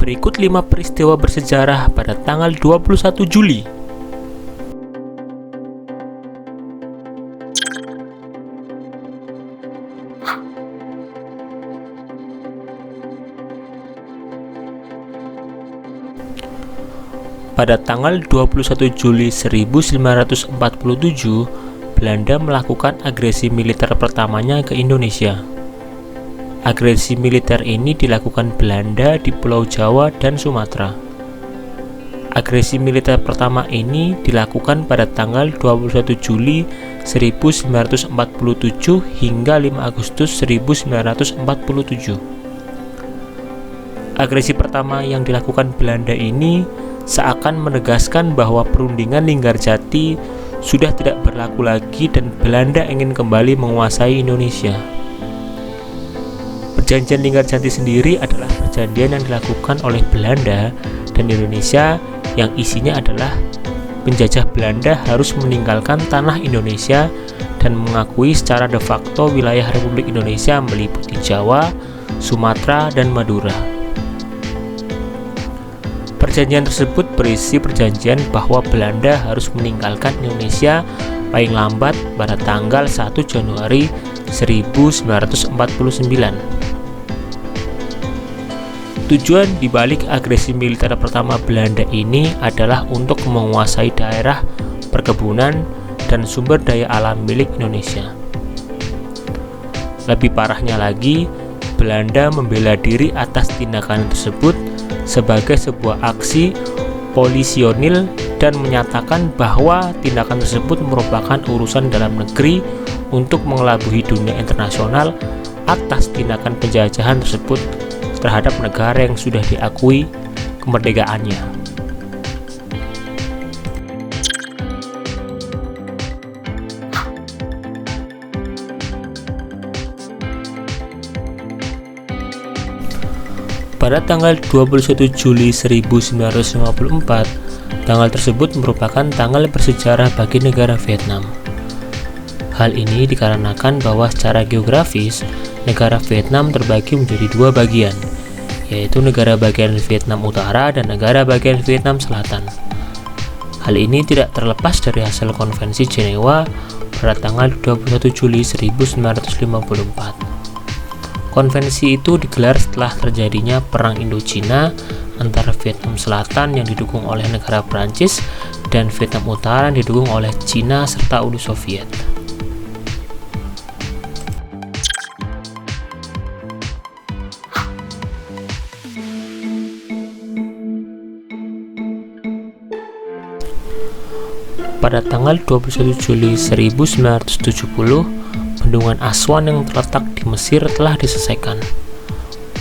Berikut 5 peristiwa bersejarah pada tanggal 21 Juli. Pada tanggal 21 Juli 1947, Belanda melakukan agresi militer pertamanya ke Indonesia. Agresi militer ini dilakukan Belanda di Pulau Jawa dan Sumatera. Agresi militer pertama ini dilakukan pada tanggal 21 Juli 1947 hingga 5 Agustus 1947. Agresi pertama yang dilakukan Belanda ini seakan menegaskan bahwa perundingan Linggarjati sudah tidak berlaku lagi dan Belanda ingin kembali menguasai Indonesia. Perjanjian Linggarjati sendiri adalah perjanjian yang dilakukan oleh Belanda dan Indonesia yang isinya adalah penjajah Belanda harus meninggalkan tanah Indonesia dan mengakui secara de facto wilayah Republik Indonesia meliputi Jawa, Sumatera, dan Madura. Perjanjian tersebut berisi perjanjian bahwa Belanda harus meninggalkan Indonesia paling lambat pada tanggal 1 Januari 1949. Tujuan dibalik agresi militer pertama Belanda ini adalah untuk menguasai daerah perkebunan dan sumber daya alam milik Indonesia. Lebih parahnya lagi, Belanda membela diri atas tindakan tersebut sebagai sebuah aksi polisionil dan menyatakan bahwa tindakan tersebut merupakan urusan dalam negeri untuk mengelabuhi dunia internasional atas tindakan penjajahan tersebut terhadap negara yang sudah diakui kemerdekaannya. Pada tanggal 21 Juli 1954, tanggal tersebut merupakan tanggal bersejarah bagi negara Vietnam. Hal ini dikarenakan bahwa secara geografis, negara Vietnam terbagi menjadi dua bagian, yaitu negara bagian Vietnam Utara dan negara bagian Vietnam Selatan. Hal ini tidak terlepas dari hasil konvensi Jenewa pada tanggal 21 Juli 1954. Konvensi itu digelar setelah terjadinya Perang Indochina antara Vietnam Selatan yang didukung oleh negara Prancis dan Vietnam Utara yang didukung oleh Cina serta Uni Soviet. Pada tanggal 21 Juli 1970, Bendungan Aswan yang terletak di Mesir telah diselesaikan.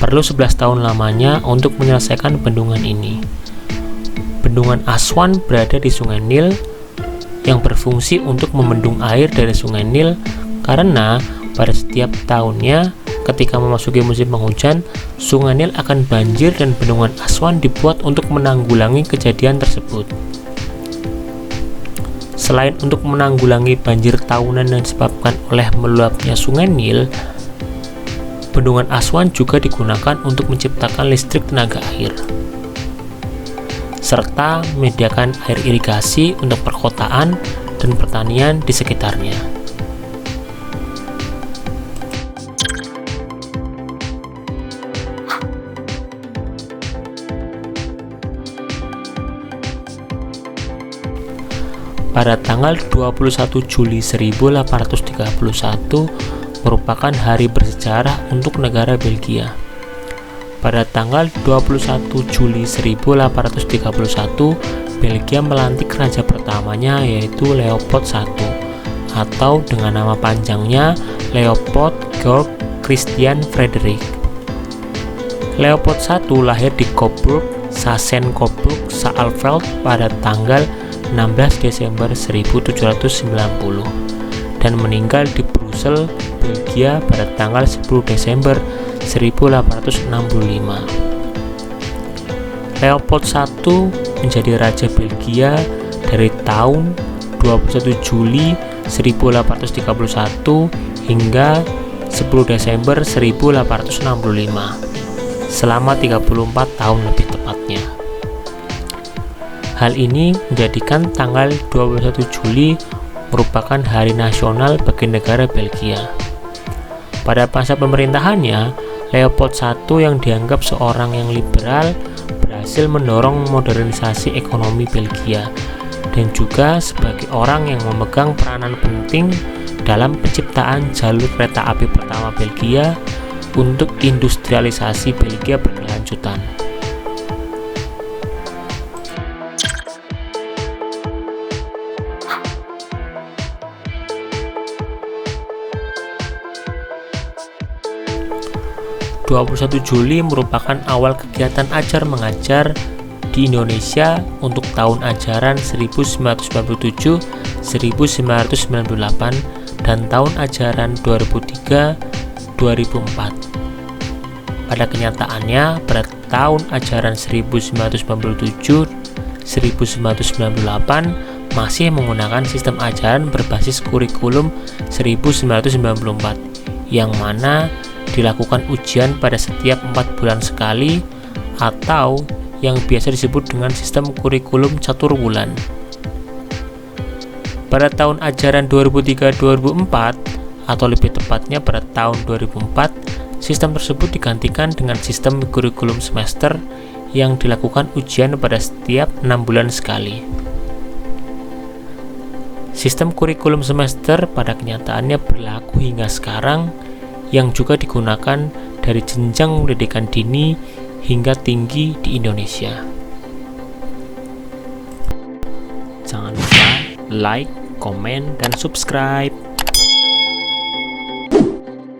Perlu 11 tahun lamanya untuk menyelesaikan bendungan ini. Bendungan Aswan berada di Sungai Nil yang berfungsi untuk membendung air dari Sungai Nil karena pada setiap tahunnya ketika memasuki musim penghujan, Sungai Nil akan banjir dan bendungan Aswan dibuat untuk menanggulangi kejadian tersebut. Selain untuk menanggulangi banjir tahunan yang disebabkan oleh meluapnya Sungai Nil, Bendungan Aswan juga digunakan untuk menciptakan listrik tenaga air, serta menyediakan air irigasi untuk perkotaan dan pertanian di sekitarnya. Pada tanggal 21 Juli 1831 merupakan hari bersejarah untuk negara Belgia. Pada tanggal 21 Juli 1831, Belgia melantik raja pertamanya yaitu Leopold I atau dengan nama panjangnya Leopold Georg Christian Frederick. Leopold I lahir di Coburg, Sachsen-Coburg, Saalfeld pada tanggal 16 Desember 1790 dan meninggal di Brussels, Belgia pada tanggal 10 Desember 1865. Leopold I menjadi Raja Belgia dari tahun 21 Juli 1831 hingga 10 Desember 1865. selama 34 tahun lebih tepatnya. Hal ini menjadikan tanggal 21 Juli merupakan hari nasional bagi negara Belgia. Pada masa pemerintahannya, Leopold I yang dianggap seorang yang liberal berhasil mendorong modernisasi ekonomi Belgia dan juga sebagai orang yang memegang peranan penting dalam penciptaan jalur kereta api pertama Belgia untuk industrialisasi Belgia berkelanjutan. (21 Juli merupakan awal kegiatan ajar mengajar di Indonesia untuk tahun ajaran 1997-1998 dan tahun ajaran 2003-2004. Pada kenyataannya, pada tahun ajaran 1997-1998 masih menggunakan sistem ajaran berbasis kurikulum 1994, yang mana dilakukan ujian pada setiap 4 bulan sekali atau yang biasa disebut dengan sistem kurikulum catur wulan. Pada tahun ajaran 2003-2004 atau lebih tepatnya pada tahun 2004, sistem tersebut digantikan dengan sistem kurikulum semester yang dilakukan ujian pada setiap 6 bulan sekali. Sistem kurikulum semester pada kenyataannya berlaku hingga sekarang, yang juga digunakan dari jenjang pendidikan dini hingga tinggi di Indonesia. Jangan lupa like, komen, dan subscribe.